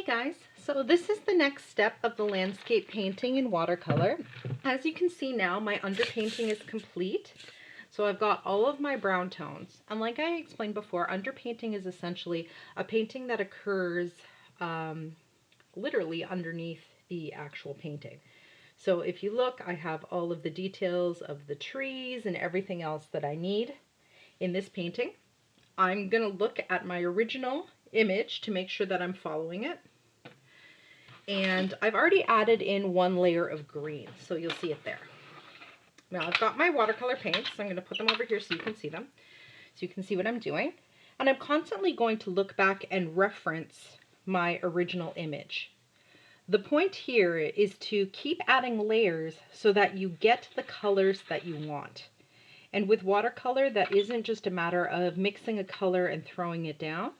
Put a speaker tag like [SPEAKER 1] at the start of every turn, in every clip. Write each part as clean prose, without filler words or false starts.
[SPEAKER 1] Hey guys, so this is the next step of the landscape painting in watercolor. As you can see now, my underpainting is complete. So I've got all of my brown tones. And like I explained before, underpainting is essentially a painting that occurs literally underneath the actual painting. So if you look, I have all of the details of the trees and everything else that I need in this painting. I'm going to look at my original image to make sure that I'm following it. And I've already added in one layer of green, so you'll see it there. Now I've got my watercolor paints, so I'm going to put them over here so you can see them, so you can see what I'm doing. And I'm constantly going to look back and reference my original image. The point here is to keep adding layers so that you get the colors that you want. And with watercolor, that isn't just a matter of mixing a color and throwing it down.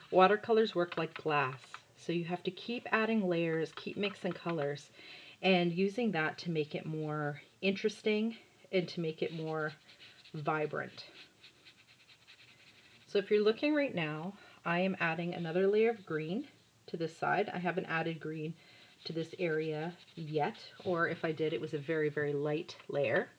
[SPEAKER 1] Watercolors work like glass. So you have to keep adding layers, keep mixing colors, and using that to make it more interesting and to make it more vibrant. So if you're looking right now, I am adding another layer of green to this side. I haven't added green to this area yet, or if I did, it was a very, very light layer.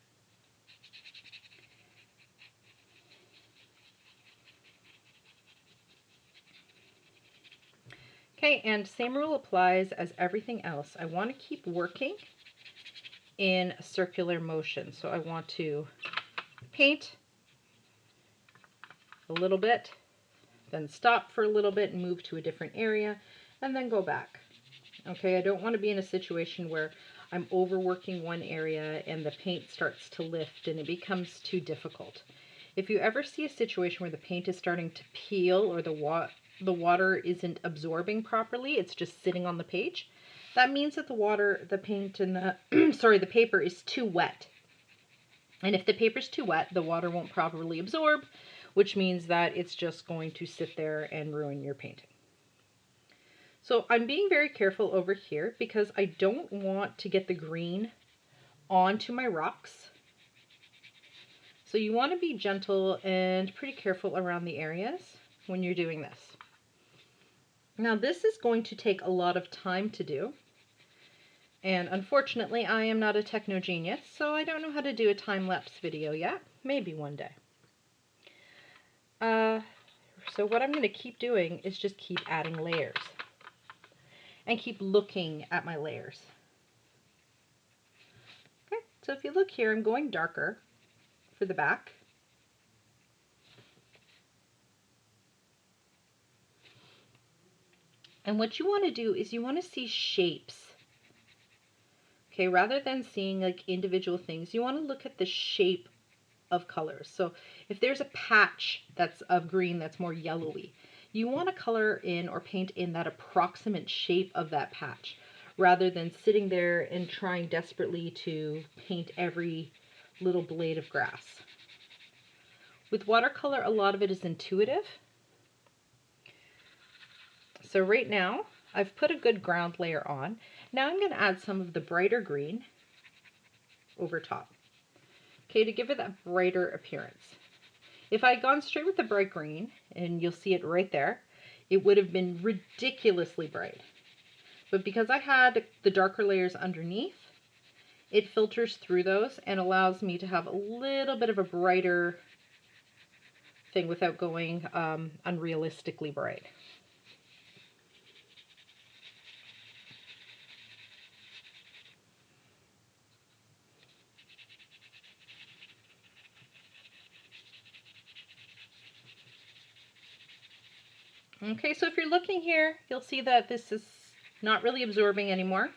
[SPEAKER 1] Okay, and same rule applies as everything else. I want to keep working in a circular motion. So I want to paint a little bit, then stop for a little bit and move to a different area, and then go back. Okay, I don't want to be in a situation where I'm overworking one area and the paint starts to lift and it becomes too difficult. If you ever see a situation where the paint is starting to peel or the water isn't absorbing properly, it's just sitting on the page, that means that the paint and the, sorry, the paper is too wet. And if the paper's too wet, the water won't properly absorb, which means that it's just going to sit there and ruin your painting. So I'm being very careful over here because I don't want to get the green onto my rocks. So you want to be gentle and pretty careful around the areas when you're doing this. Now this is going to take a lot of time to do. And unfortunately, I am not a techno genius, so I don't know how to do a time-lapse video yet. Maybe one day. So what I'm going to keep doing is just keep adding layers. And keep looking at my layers. Okay, so if you look here, I'm going darker for the back. And what you want to do is you want to see shapes. Okay, rather than seeing like individual things, you want to look at the shape of colors. So if there's a patch that's of green that's more yellowy, you want to color in or paint in that approximate shape of that patch, rather than sitting there and trying desperately to paint every little blade of grass. With watercolor, a lot of it is intuitive. So right now, I've put a good ground layer on. Now I'm going to add some of the brighter green over top. Okay, to give it that brighter appearance. If I had gone straight with the bright green, and you'll see it right there, it would have been ridiculously bright. But because I had the darker layers underneath, it filters through those and allows me to have a little bit of a brighter thing without going unrealistically bright. Okay, so if you're looking here, you'll see that this is not really absorbing anymore.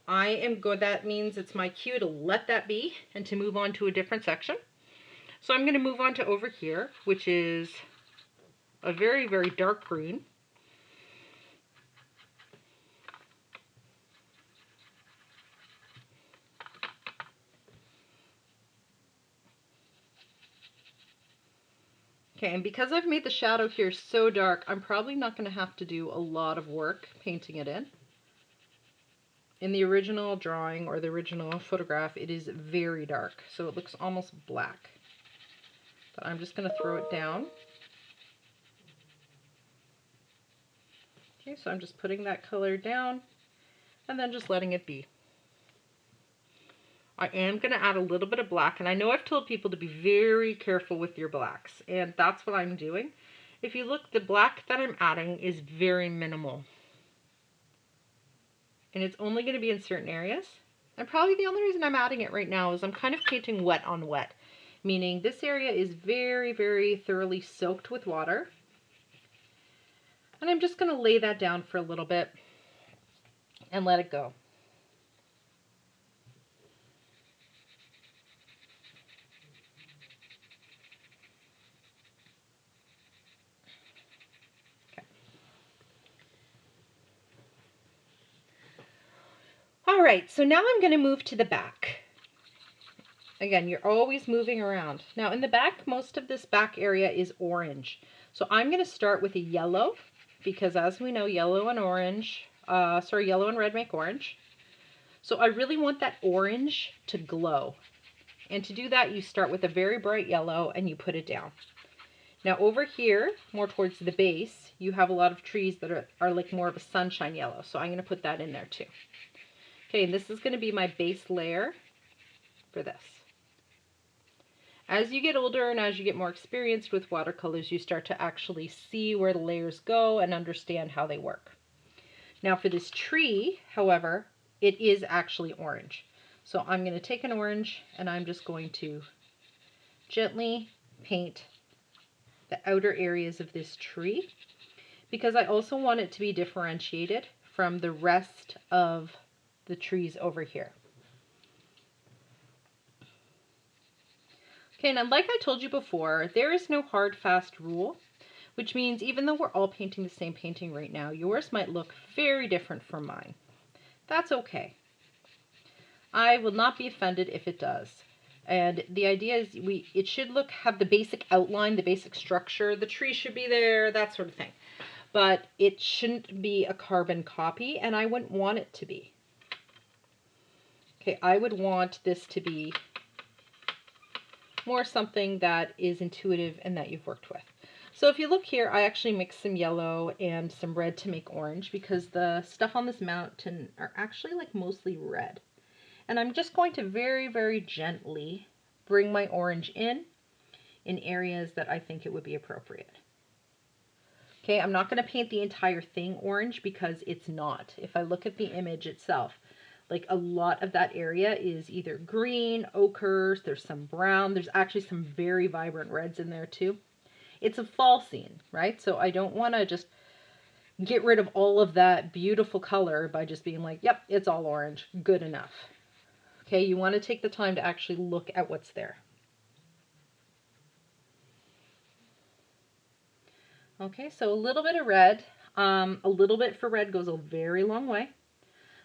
[SPEAKER 1] That means it's my cue to let that be and to move on to a different section. So I'm going to move on to over here, which is a very, very dark green. Okay, and because I've made the shadow here so dark, I'm probably not going to have to do a lot of work painting it in. In the original drawing or the original photograph, it is very dark, so it looks almost black. But I'm just going to throw it down. Okay, so I'm just putting that color down and then just letting it be. I am going to add a little bit of black, and I know I've told people to be very careful with your blacks, and that's what I'm doing. If you look, the black that I'm adding is very minimal. And it's only going to be in certain areas. And probably the only reason I'm adding it right now is I'm kind of painting wet on wet, meaning this area is very, very thoroughly soaked with water. And I'm just going to lay that down for a little bit and let it go. All right, so now I'm going to move to the back. Again, you're always moving around. Now in the back, most of this back area is orange. So I'm going to start with a yellow, because as we know, yellow and red make orange. So I really want that orange to glow. And to do that, you start with a very bright yellow and you put it down. Now over here, more towards the base, you have a lot of trees that are like more of a sunshine yellow. So I'm going to put that in there too. Okay, and this is going to be my base layer for this. As you get older and as you get more experienced with watercolors, you start to actually see where the layers go and understand how they work. Now for this tree, however, it is actually orange. So I'm going to take an orange and I'm just going to gently paint the outer areas of this tree, because I also want it to be differentiated from the rest of the trees over here. Okay, and like I told you before, there is no hard, fast rule, which means even though we're all painting the same painting right now, yours might look very different from mine. That's okay. I will not be offended if it does. And the idea is it should have the basic outline, the basic structure, the tree should be there, that sort of thing. But it shouldn't be a carbon copy, and I wouldn't want it to be. Okay, I would want this to be more something that is intuitive and that you've worked with. So if you look here, I actually mixed some yellow and some red to make orange, because the stuff on this mountain are actually like mostly red. And I'm just going to very, very gently bring my orange in areas that I think it would be appropriate. Okay, I'm not going to paint the entire thing orange because it's not. If I look at the image itself, like a lot of that area is either green, ochres, there's some brown, there's actually some very vibrant reds in there too. It's a fall scene, right? So I don't want to just get rid of all of that beautiful color by just being like, yep, it's all orange, good enough. Okay, you want to take the time to actually look at what's there. Okay, so a little bit of red. A little bit for red goes a very long way.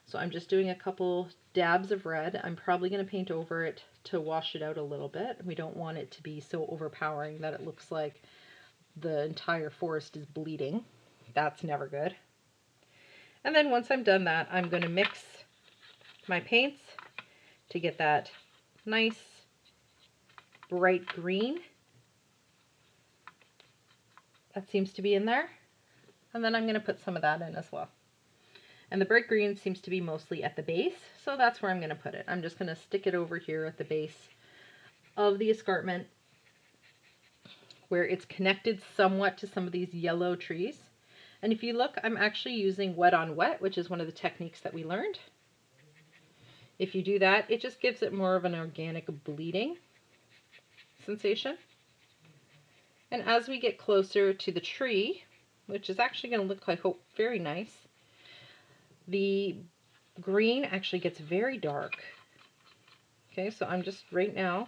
[SPEAKER 1] So I'm just doing a couple dabs of red. I'm probably going to paint over it to wash it out a little bit. We don't want it to be so overpowering that it looks like the entire forest is bleeding. That's never good. And then once I'm done that, I'm going to mix my paints to get that nice bright green that seems to be in there. And then I'm going to put some of that in as well. And the bright green seems to be mostly at the base, so that's where I'm going to put it. I'm just going to stick it over here at the base of the escarpment, where it's connected somewhat to some of these yellow trees. And if you look, I'm actually using wet on wet, which is one of the techniques that we learned. If you do that, it just gives it more of an organic bleeding sensation. And as we get closer to the tree, which is actually going to look, I hope, very nice, the green actually gets very dark. Okay, so I'm just right now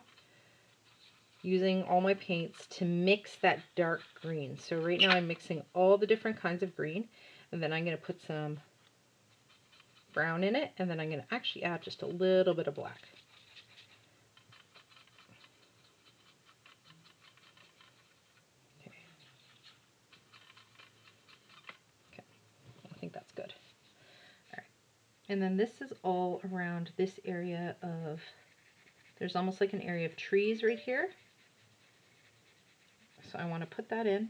[SPEAKER 1] using all my paints to mix that dark green. So right now I'm mixing all the different kinds of green, and then I'm going to put some brown in it, and then I'm going to actually add just a little bit of black. Okay, I think that's good. All right, and then this is all around this area of, there's almost like an area of trees right here. So I want to put that in.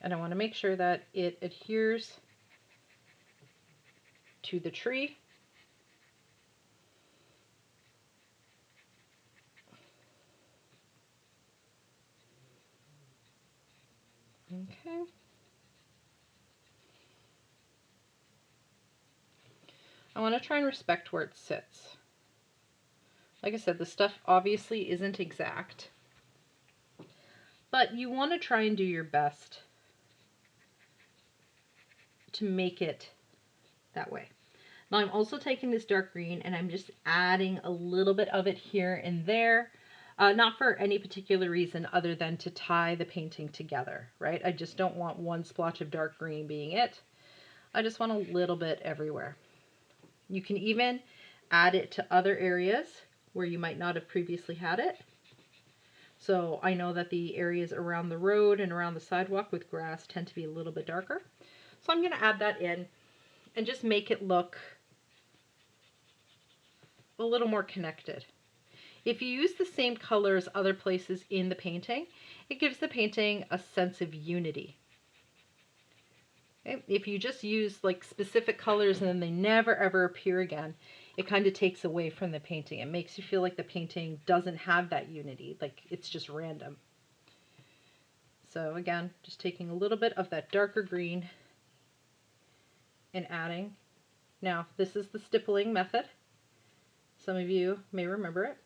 [SPEAKER 1] And I want to make sure that it adheres to the tree. Okay. I want to try and respect where it sits. Like I said, the stuff obviously isn't exact, but you want to try and do your best to make it that way. Now I'm also taking this dark green and I'm just adding a little bit of it here and there, not for any particular reason other than to tie the painting together, right? I just don't want one splotch of dark green being it. I just want a little bit everywhere. You can even add it to other areas where you might not have previously had it. So I know that the areas around the road and around the sidewalk with grass tend to be a little bit darker. So I'm going to add that in and just make it look a little more connected. If you use the same colors other places in the painting, it gives the painting a sense of unity. Okay? If you just use like specific colors and then they never ever appear again, it kind of takes away from the painting. It makes you feel like the painting doesn't have that unity, like it's just random. So again, just taking a little bit of that darker green and adding. Now, this is the stippling method. Some of you may remember it.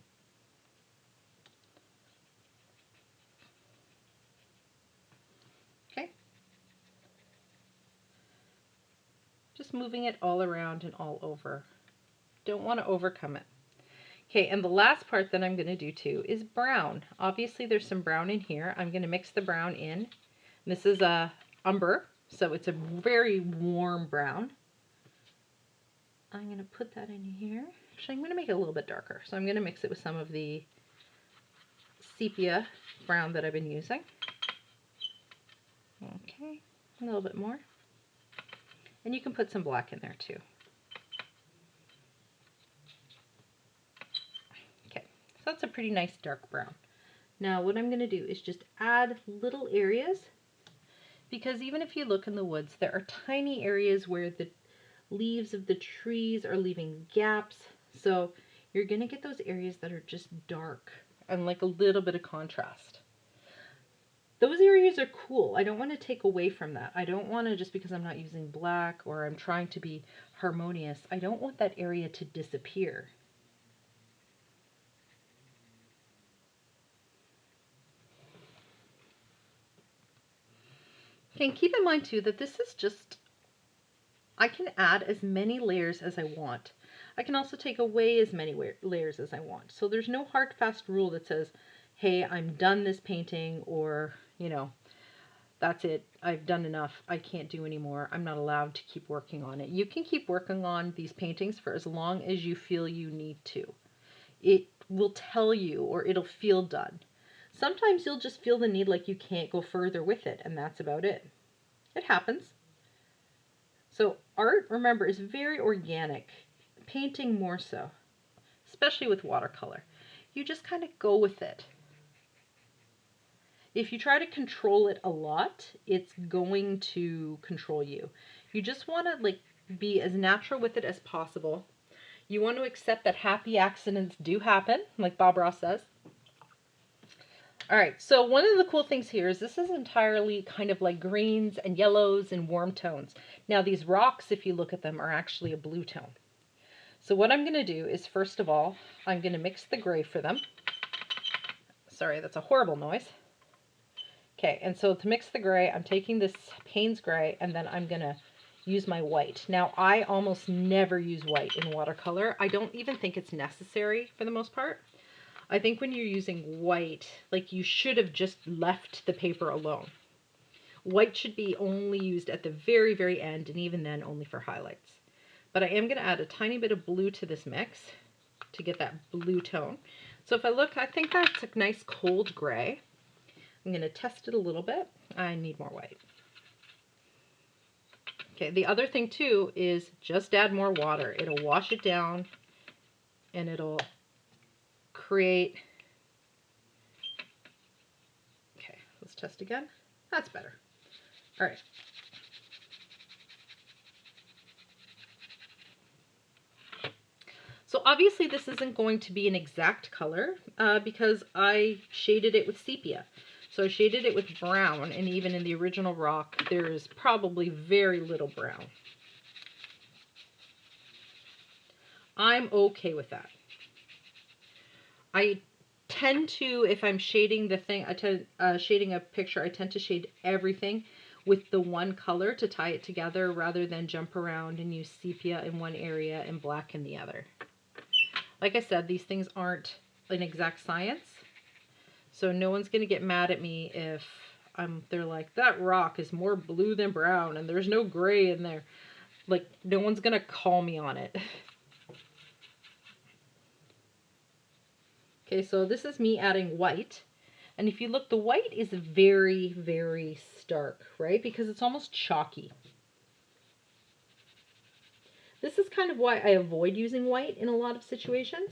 [SPEAKER 1] Okay. Just moving it all around and all over. Don't want to overcome it. Okay, and the last part that I'm going to do too is brown. Obviously there's some brown in here. I'm going to mix the brown in. This is a umber, so it's a very warm brown. I'm going to put that in here. Actually, I'm going to make it a little bit darker. So I'm going to mix it with some of the sepia brown that I've been using. Okay, a little bit more. And you can put some black in there too. Okay, so that's a pretty nice dark brown. Now what I'm going to do is just add little areas, because even if you look in the woods, there are tiny areas where the leaves of the trees are leaving gaps. So you're going to get those areas that are just dark and like a little bit of contrast. Those areas are cool. I don't want to take away from that. I don't want to, just because I'm not using black or I'm trying to be harmonious, I don't want that area to disappear. Okay, and keep in mind too that this is just, I can add as many layers as I want. I can also take away as many layers as I want. So there's no hard fast rule that says, hey, I'm done this painting, or, you know, that's it, I've done enough, I can't do anymore, I'm not allowed to keep working on it. You can keep working on these paintings for as long as you feel you need to. It will tell you, or it'll feel done. Sometimes you'll just feel the need like you can't go further with it, and that's about it. It happens. So art, remember, is very organic. Painting more so, especially with watercolor. You just kind of go with it. If you try to control it a lot, it's going to control you. You just want to like be as natural with it as possible. You want to accept that happy accidents do happen, like Bob Ross says. All right, so one of the cool things here is this is entirely kind of like greens and yellows and warm tones. Now these rocks, if you look at them, are actually a blue tone. So what I'm going to do is, first of all, I'm going to mix the gray for them. Sorry, that's a horrible noise. Okay, and so to mix the gray, I'm taking this Payne's gray and then I'm going to use my white. Now, I almost never use white in watercolor. I don't even think it's necessary for the most part. I think when you're using white, like, you should have just left the paper alone. White should be only used at the very, very end, and even then only for highlights. But I am going to add a tiny bit of blue to this mix to get that blue tone. So if I look, I think that's a nice cold gray. I'm going to test it a little bit. I need more white. Okay, the other thing too is just add more water. It'll wash it down and it'll create... Okay, let's test again. That's better. All right. So obviously this isn't going to be an exact color because I shaded it with sepia. So I shaded it with brown, and even in the original rock, there's probably very little brown. I'm okay with that. I tend to, if I'm shading the thing, shading a picture, I tend to shade everything with the one color to tie it together rather than jump around and use sepia in one area and black in the other. Like I said, these things aren't an exact science, so no one's going to get mad at me if they're like, that rock is more blue than brown and there's no gray in there. Like, no one's going to call me on it. Okay, so this is me adding white. And if you look, the white is very, very stark, right? Because it's almost chalky. This is kind of why I avoid using white in a lot of situations.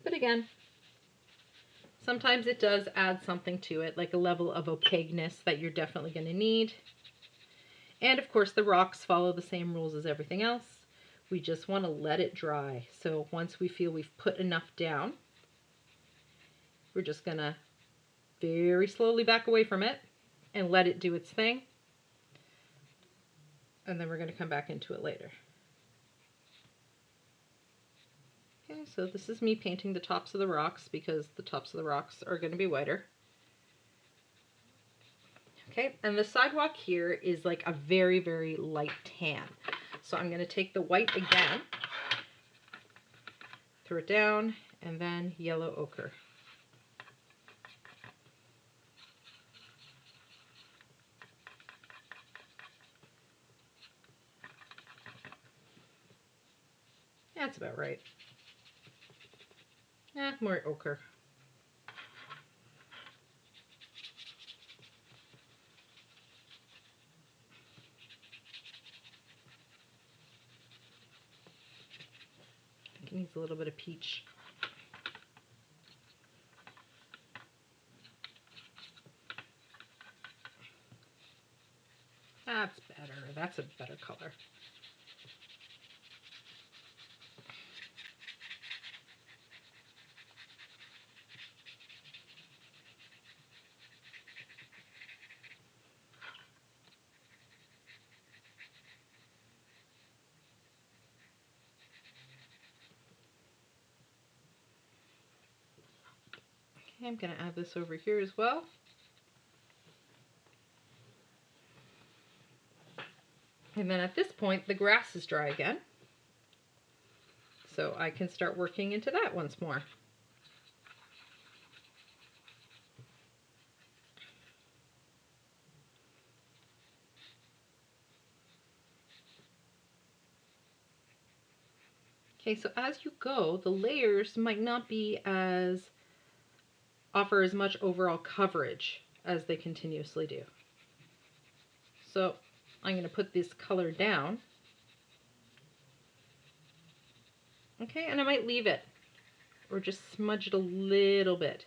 [SPEAKER 1] But again, sometimes it does add something to it, like a level of opaqueness that you're definitely going to need. And of course, the rocks follow the same rules as everything else. We just want to let it dry. So once we feel we've put enough down, we're just going to very slowly back away from it and let it do its thing. And then we're going to come back into it later. Okay, so this is me painting the tops of the rocks because the tops of the rocks are going to be whiter. Okay, and the sidewalk here is like a very, very light tan. So I'm going to take the white again, throw it down, and then yellow ochre. That's about right. More ochre. I think it needs a little bit of peach. That's better. That's a better color. Okay, I'm going to add this over here as well. And then at this point, the grass is dry again. So I can start working into that once more. Okay, so as you go, the layers might not be offer as much overall coverage as they continuously do. So I'm going to put this color down. Okay, and I might leave it or just smudge it a little bit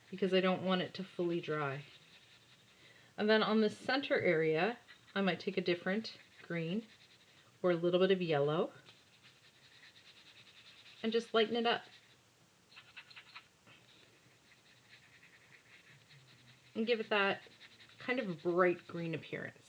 [SPEAKER 1] because I don't want it to fully dry. And then on the center area, I might take a different green or a little bit of yellow and just lighten it up. And give it that kind of bright green appearance.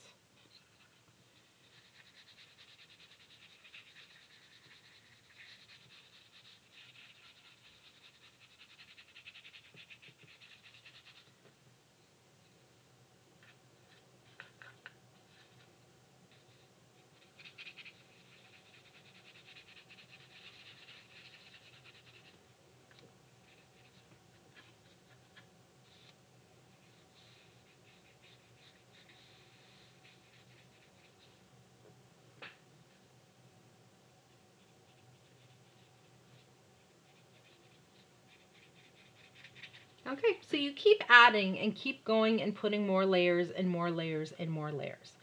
[SPEAKER 1] Okay, so you keep adding and keep going and putting more layers and more layers and more layers.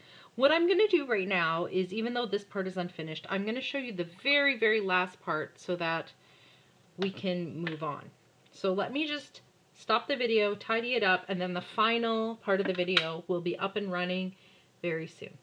[SPEAKER 1] What I'm going to do right now is, even though this part is unfinished, I'm going to show you the very, very last part so that we can move on. So let me just stop the video, tidy it up, and then the final part of the video will be up and running very soon.